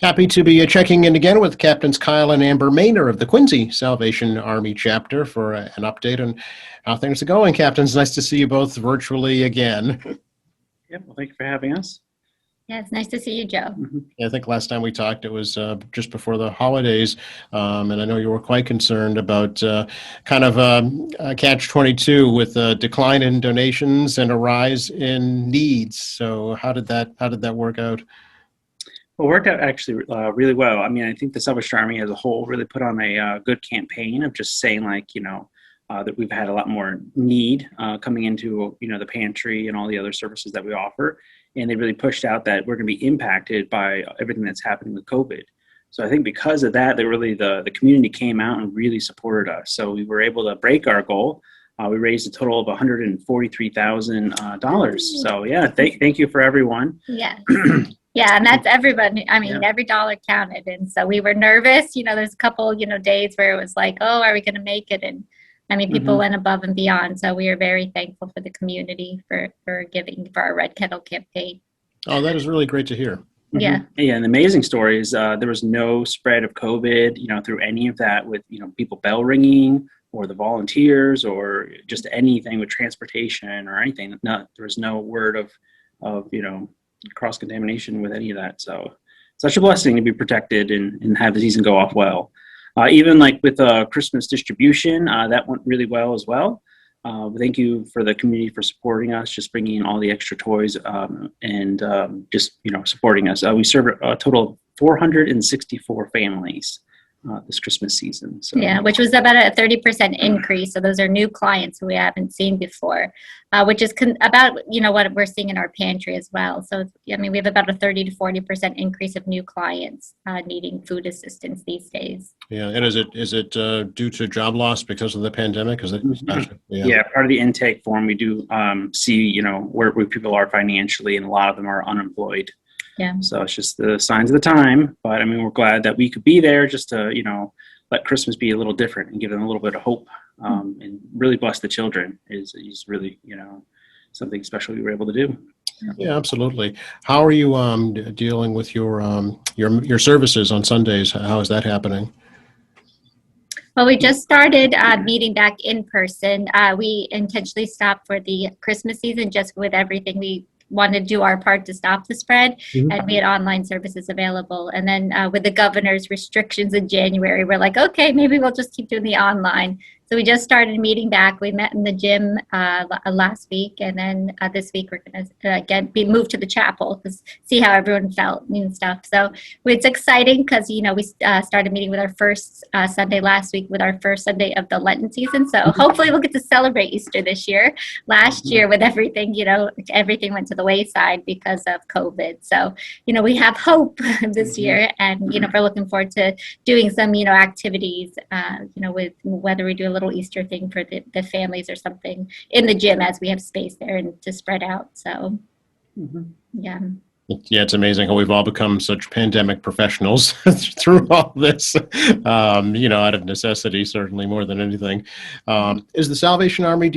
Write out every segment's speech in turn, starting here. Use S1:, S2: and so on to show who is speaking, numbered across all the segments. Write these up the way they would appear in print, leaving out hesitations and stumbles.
S1: Happy to be checking in again with Captains Kyle and Amber Maynor of the Quincy Salvation Army chapter for an update on how things are going. Captains, nice to see you both virtually again.
S2: Yeah, well, thank you for having us.
S3: Yeah, it's nice to see you, Joe.
S1: I think last time we talked, it was just before the holidays, and I know you were quite concerned about kind of a catch-22 with a decline in donations and a rise in needs. So how did that work out?
S2: Well, it worked out actually really well. I mean, I think the Salvation Army as a whole really put on a good campaign of just saying, like, that we've had a lot more need coming into, the pantry and all the other services that we offer. And they really pushed out that we're going to be impacted by everything that's happening with COVID. So I think because of that, the community came out and really supported us. So we were able to break our goal. We raised a total of $143,000. So yeah, thank you for everyone.
S3: Yeah. Yeah, and that's everybody. I mean, every dollar counted. And so we were nervous. There's a couple, days where it was like, oh, are we going to make it? And I mean, people went above and beyond. So we are very thankful for the community for giving for our Red Kettle campaign.
S1: Oh, that is really great to hear.
S3: Yeah.
S2: Yeah, and the amazing story is there was no spread of COVID, through any of that with, people bell ringing or the volunteers or just anything with transportation or anything. There was no word of cross-contamination with any of that. So such a blessing to be protected and have the season go off well. Even like with Christmas distribution, that went really well as well. Thank you for the community for supporting us, just bringing in all the extra toys and just supporting us. We served a total of 464 families this Christmas season. So.
S3: Yeah, which was about a 30% increase. So those are new clients who we haven't seen before, which is about what we're seeing in our pantry as well. So I mean, we have about a 30 to 40% increase of new clients needing food assistance these days.
S1: Yeah, and is it due to job loss because of the pandemic? Is it?
S2: Yeah, part of the intake form we do see where people are financially, and a lot of them are unemployed.
S3: Yeah.
S2: So it's just the signs of the time. But I mean, we're glad that we could be there just to, let Christmas be a little different and give them a little bit of hope and really bless the children is really, something special we were able to do.
S1: Yeah, absolutely. How are you dealing with your services on Sundays? How is that happening?
S3: Well, we just started meeting back in person. We intentionally stopped for the Christmas season just with everything. We wanted to do our part to stop the spread, and we had online services available. And then with the governor's restrictions in January, we're like, okay, maybe we'll just keep doing the online. So we just started meeting back. We met in the gym last week, and then this week we're going to be moved to the chapel to see how everyone felt and stuff. So it's exciting because we started meeting with our first Sunday last week with our first Sunday of the Lenten season. So hopefully we'll get to celebrate Easter this year. Last year with everything, everything went to the wayside because of COVID. So we have hope this year, and we're looking forward to doing some activities. With whether we do a little Easter thing for the families or something in the gym as we have space there and to spread out. So, yeah.
S1: Yeah, it's amazing how we've all become such pandemic professionals through all this, out of necessity, certainly more than anything. Is the Salvation Army,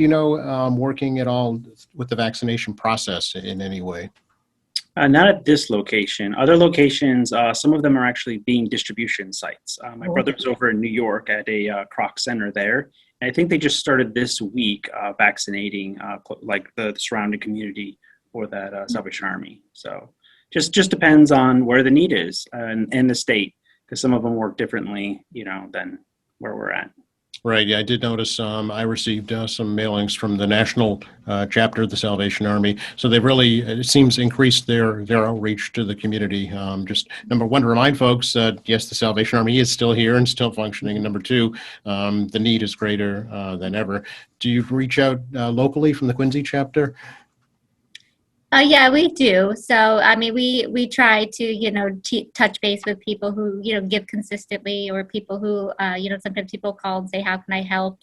S1: working at all with the vaccination process in any way?
S2: Not at this location. Other locations, some of them are actually being distribution sites. My brother's over in New York at a Kroc Center there. And I think they just started this week vaccinating like the surrounding community for that Salvation Army. So just depends on where the need is and the state, because some of them work differently, than where we're at.
S1: Right. Yeah, I did notice I received some mailings from the national chapter of the Salvation Army. So they've really, it seems, increased their outreach to the community. Just number one, to remind folks that, yes, the Salvation Army is still here and still functioning. And number two, the need is greater than ever. Do you reach out locally from the Quincy chapter?
S3: Yeah, we do. So, I mean, we try to, touch base with people who, give consistently, or people who, sometimes people call and say, how can I help,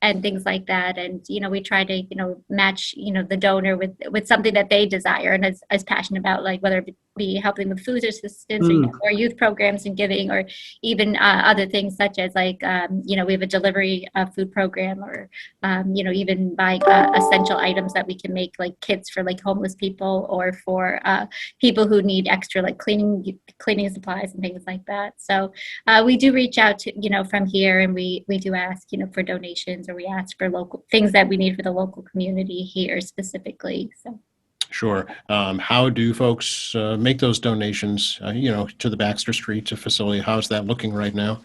S3: and things like that. And, we try to, match, the donor with something that they desire and is passionate about, like whether it be helping with food assistance or youth programs and giving, or even other things such as like, we have a delivery food program, or, even buying essential items that we can make, like kits for like homeless people, or for people who need extra like cleaning supplies and things like that. So we do reach out to, from here, and we do ask, for donations, or we ask for local things that we need for the local community here specifically. So.
S1: Sure. How do folks make those donations, to the Baxter Street facility? How's that looking right now?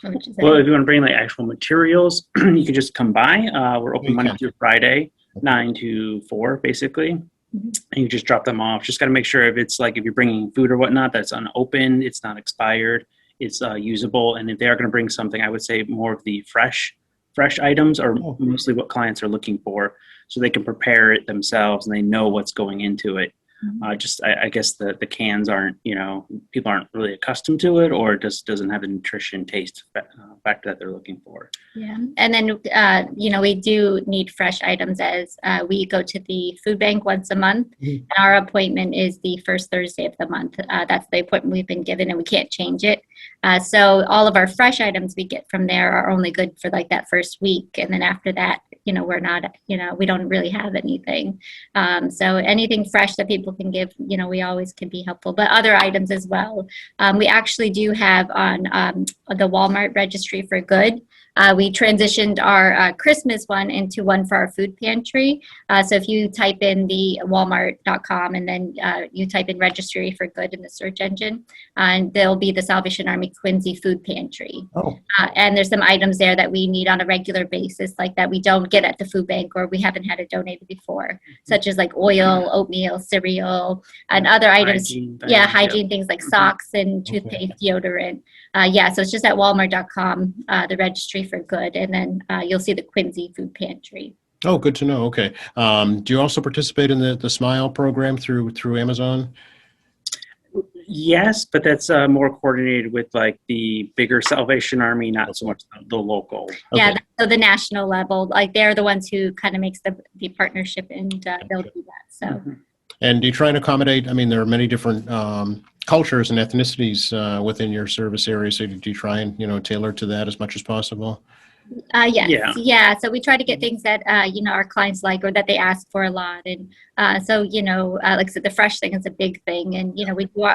S2: Well, if you want to bring like actual materials, you can just come by. We're open Monday through Friday, 9 to 4, basically. And you just drop them off. Just got to make sure if you're bringing food or whatnot, that's unopened, it's not expired, it's usable. And if they are going to bring something, I would say more of the fresh items are mostly what clients are looking for, so they can prepare it themselves and they know what's going into it. I guess the cans aren't, people aren't really accustomed to it, or it just doesn't have the nutrition taste factor that they're looking for.
S3: Yeah. And then, we do need fresh items, as we go to the food bank once a month. And our appointment is the first Thursday of the month. That's the appointment we've been given, and we can't change it. So all of our fresh items we get from there are only good for like that first week. And then after that, we're not, we don't really have anything. So anything fresh that people can give, we always can be helpful, but other items as well. We actually do have on the Walmart Registry for Good. We transitioned our Christmas one into one for our food pantry. So if you type in the walmart.com and then you type in Registry for Good in the search engine, and there'll be the Salvation Army Quincy Food Pantry. And there's some items there that we need on a regular basis, like that we don't get at the food bank, or we haven't had it donated before, such as like oil, oatmeal, cereal, and other items. Hygiene things like socks and toothpaste, deodorant. So it's just at walmart.com, the Registry for Good, and then you'll see the Quincy Food Pantry.
S1: Oh, good to know. Okay. Do you also participate in the Smile program through Amazon?
S2: Yes, but that's more coordinated with like the bigger Salvation Army, not so much the local.
S1: Okay.
S3: Yeah, so the national level, like they're the ones who kind of makes the partnership, and they'll do that. So.
S1: And do you try and accommodate? I mean, there are many different cultures and ethnicities within your service area. So do you try and tailor to that as much as possible?
S3: Yes. Yeah. So we try to get things that, our clients like, or that they ask for a lot. And like I said, the fresh thing is a big thing. And,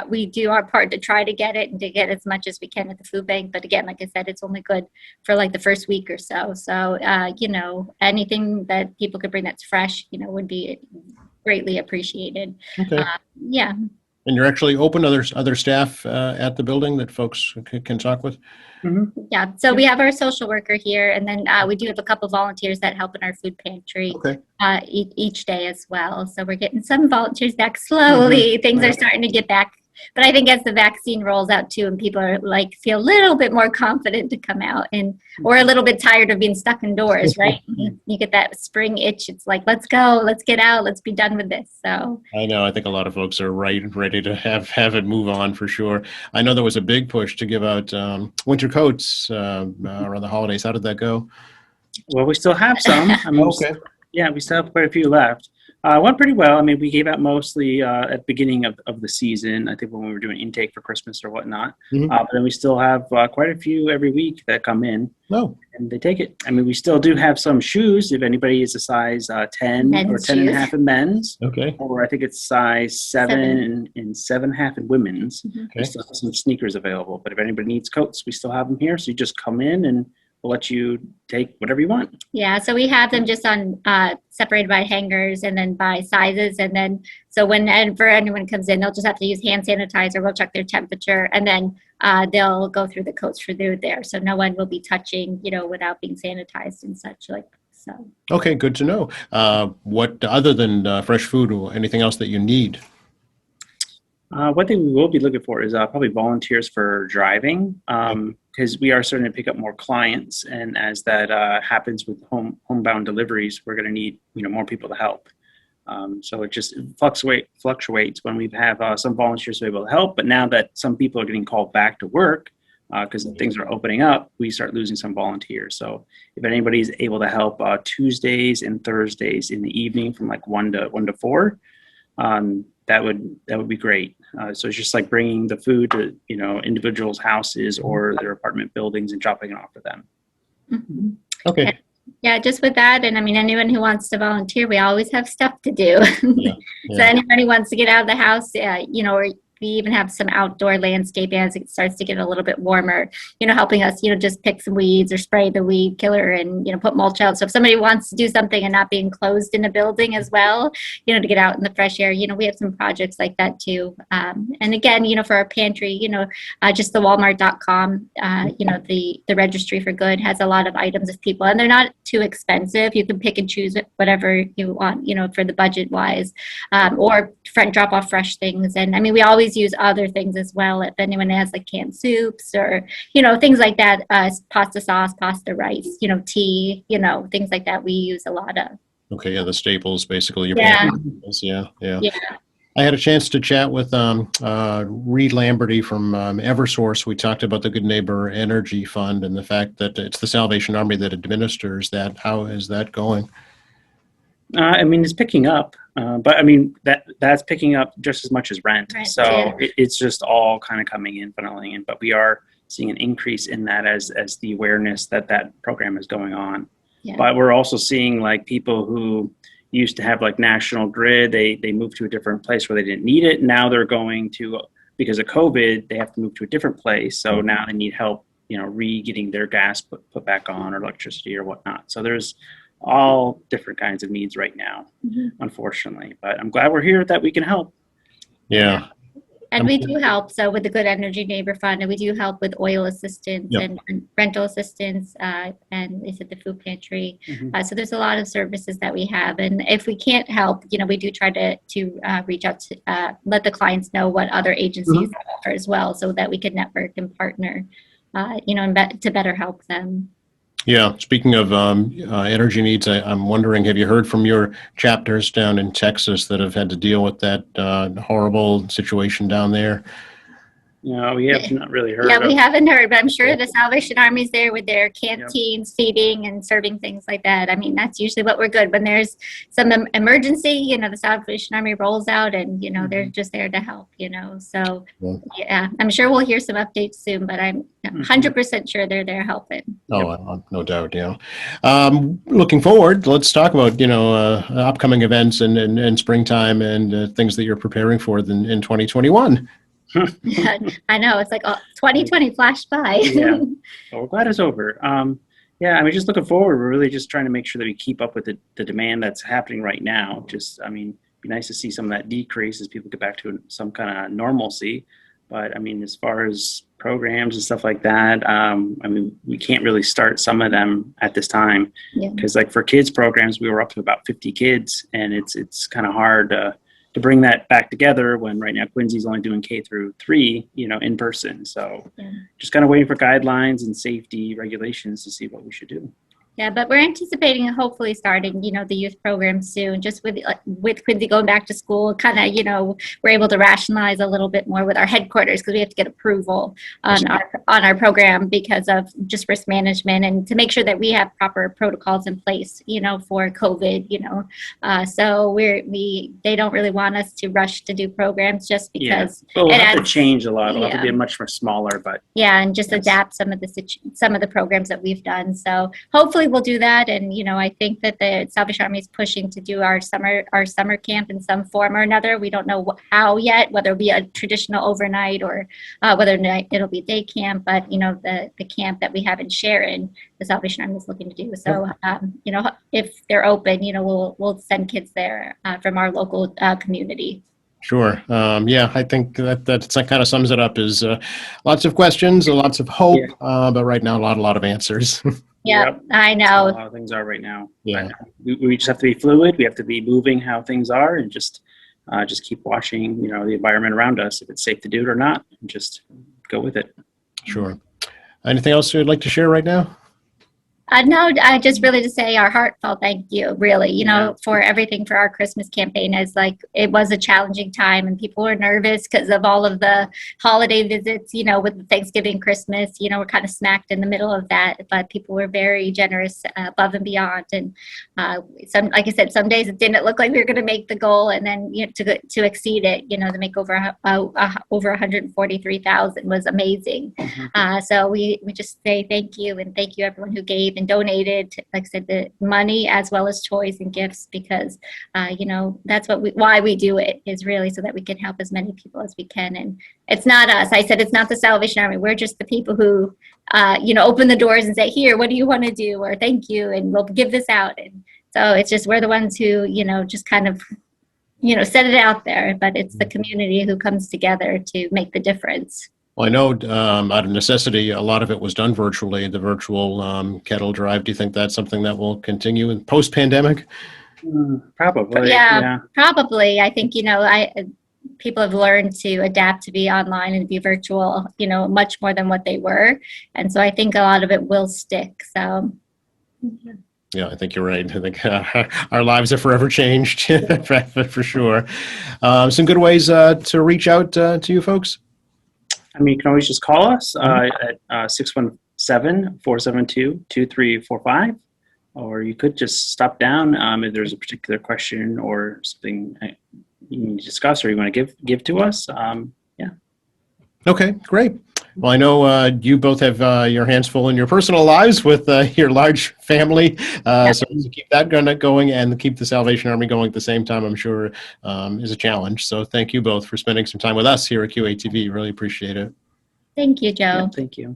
S3: we do our part to try to get it and to get as much as we can at the food bank. But again, like I said, it's only good for like the first week or so. So, anything that people could bring that's fresh, would be greatly appreciated.
S1: Okay.
S3: Yeah.
S1: And you're actually open to other staff at the building that folks can talk with?
S3: Yeah, so we have our social worker here, and then we do have a couple volunteers that help in our food pantry each day as well. So we're getting some volunteers back slowly. Things are starting to get back. But I think as the vaccine rolls out too, and people are feel a little bit more confident to come out, and or a little bit tired of being stuck indoors, right? You get that spring itch. It's like, let's go, let's get out, let's be done with this. So
S1: I know. I think a lot of folks are ready to have it move on for sure. I know there was a big push to give out winter coats around the holidays. How did that go?
S2: Well, we still have some. We still have quite a few left. Went pretty well. I mean, we gave out mostly at the beginning of the season, I think when we were doing intake for Christmas or whatnot. But then we still have quite a few every week that come in. And they take it. I mean, we still do have some shoes if anybody is a size 10
S3: men's
S2: or 10 and a half in men's.
S1: Okay.
S2: Or I think it's size 7 and 7.5 in women's. We still have some sneakers available. But if anybody needs coats, we still have them here. So you just come in and we'll let you take whatever you want.
S3: Yeah, so we have them just on separated by hangers and then by sizes. And then so whenever anyone comes in, they'll just have to use hand sanitizer. We'll check their temperature, and then they'll go through the coats for food there. So no one will be touching, without being sanitized and such so.
S1: Okay, good to know. What other than fresh food or anything else that you need?
S2: One thing we will be looking for is probably volunteers for driving, because we are starting to pick up more clients, and as that happens with homebound deliveries, we're going to need more people to help. So it just fluctuates when we have some volunteers to be able to help, but now that some people are getting called back to work because things are opening up, we start losing some volunteers. So if anybody's able to help Tuesdays and Thursdays in the evening from like 1 to 4. that would be great. So it's just like bringing the food to, individuals' houses or their apartment buildings and dropping it off for them.
S3: Mhm.
S1: Okay.
S3: Yeah, just with that, and I mean, anyone who wants to volunteer, we always have stuff to do.
S1: Yeah.
S3: So anyone who wants to get out of the house, or we even have some outdoor landscaping as it starts to get a little bit warmer, helping us, just pick some weeds or spray the weed killer and, put mulch out. So if somebody wants to do something and not be enclosed in a building as well, to get out in the fresh air, we have some projects like that too. And again, for our pantry, just the walmart.com, the registry for good has a lot of items of people, and they're not too expensive. You can pick and choose whatever you want, for the budget wise, or drop off fresh things. And I mean, we always use other things as well. If anyone has like canned soups or, things like that, pasta sauce, pasta rice, tea, things like that, we use a lot of.
S1: Okay. Yeah. The staples, basically. Your
S3: Yeah.
S1: staples. Yeah. Yeah.
S3: Yeah.
S1: I had a chance to chat with Reed Lamberty from Eversource. We talked about the Good Neighbor Energy Fund and the fact that it's the Salvation Army that administers that. How is that going?
S2: I mean, it's picking up, but I mean that's picking up just as much as rent.
S3: Rent,
S2: So
S3: yeah.
S2: it's just all kind of coming in, funneling in. But we are seeing an increase in that as the awareness that program is going on.
S3: Yeah.
S2: But we're also seeing like people who used to have like National Grid, they moved to a different place where they didn't need it. Now they're going to, because of COVID, they have to move to a different place. So now they need help, getting their gas put back on, or electricity or whatnot. So there's all different kinds of needs right now, unfortunately. But I'm glad we're here that we can help.
S1: Yeah.
S3: And we do help. So with the Good Energy Neighbor Fund, and we do help with oil assistance
S1: Yep.
S3: and rental assistance, and is it the food pantry? So there's a lot of services that we have. And if we can't help, we do try to reach out to let the clients know what other agencies offer as well, so that we can network and partner, to better help them.
S1: Yeah. Speaking of energy needs, I'm wondering, have you heard from your chapters down in Texas that have had to deal with that horrible situation down there?
S2: We have not really heard
S3: Yeah,
S2: of.
S3: we haven't heard, but I'm sure the Salvation Army's there with their canteens, feeding and serving things like that. I mean, that's usually what we're good. When there's some emergency, the Salvation Army rolls out and, they're just there to help, So, yeah, I'm sure we'll hear some updates soon, but I'm 100% sure they're there helping.
S1: Oh, no doubt. Yeah. Looking forward, let's talk about, upcoming events and springtime and things that you're preparing for in 2021.
S3: I know, it's like 2020 flashed by.
S2: Yeah. Well, we're glad it's over. Yeah, I mean, just looking forward, we're really just trying to make sure that we keep up with the demand that's happening right now. Just, I mean, it'd be nice to see some of that decrease as people get back to some kind of normalcy. But I mean, as far as programs and stuff like that, I mean, we can't really start some of them at this time because, like, for kids programs, we were up to about 50 kids, and it's kind of hard to bring that back together when right now Quincy's only doing K-3, in person. So just kind of waiting for guidelines and safety regulations to see what we should do.
S3: Yeah, but we're anticipating hopefully starting, the youth program soon. Just with Quincy going back to school, kind of, we're able to rationalize a little bit more with our headquarters because we have to get approval on our program because of just risk management and to make sure that we have proper protocols in place, for COVID. So they don't really want us to rush to do programs just because
S2: we'll have to change a lot. It'll have to be much more smaller, but
S3: and just adapt some of the programs that we've done. So hopefully we'll do that. And, I think that the Salvation Army is pushing to do our summer camp in some form or another. We don't know how yet, whether it'll be a traditional overnight or whether it'll be day camp. But, the camp that we have in Sharon, the Salvation Army is looking to do. So, if they're open, we'll send kids there from our local community.
S1: Sure. I think that kind of sums it up is lots of questions, lots of hope, but right now, a lot of answers.
S3: Yeah,
S2: Yep.
S3: I know.
S2: That's how things are right now.
S1: Yeah.
S2: We just have to be fluid. We have to be moving how things are and just keep watching, the environment around us, if it's safe to do it or not, and just go with it.
S1: Sure. Anything else you'd like to share right now?
S3: No, just really to say our heartfelt thank you, really, for everything for our Christmas campaign. As like, it was a challenging time and people were nervous because of all of the holiday visits, with Thanksgiving, Christmas, we're kind of smacked in the middle of that, but people were very generous above and beyond. And like I said, some days it didn't look like we were going to make the goal, and then to exceed it, to make over 143,000 was amazing. So we just say thank you, and thank you everyone who gave and donated, like I said, the money as well as toys and gifts, because that's why we do it, is really so that we can help as many people as we can. And it's not us. I said it's not the Salvation Army. We're just the people who open the doors and say, here, what do you want to do, or thank you, and we'll give this out. And so it's just, we're the ones who just kind of set it out there, but it's the community who comes together to make the difference.
S1: Well, I know out of necessity, a lot of it was done virtually, the virtual kettle drive. Do you think that's something that will continue in post-pandemic?
S2: Probably.
S3: Yeah, probably. I think, people have learned to adapt to be online and be virtual, much more than what they were. And so I think a lot of it will stick. So.
S1: Yeah, I think you're right. I think our lives have forever changed, for sure. Some good ways to reach out to you folks?
S2: I mean, you can always just call us at 617-472-2345, or you could just stop down if there's a particular question or something you need to discuss or you want to give to us.
S1: Okay, great. Well, I know you both have your hands full in your personal lives with your large family, so to keep that going and keep the Salvation Army going at the same time, I'm sure is a challenge. So thank you both for spending some time with us here at QATV. Really appreciate it.
S3: Thank you, Joe.
S2: Yeah, thank you.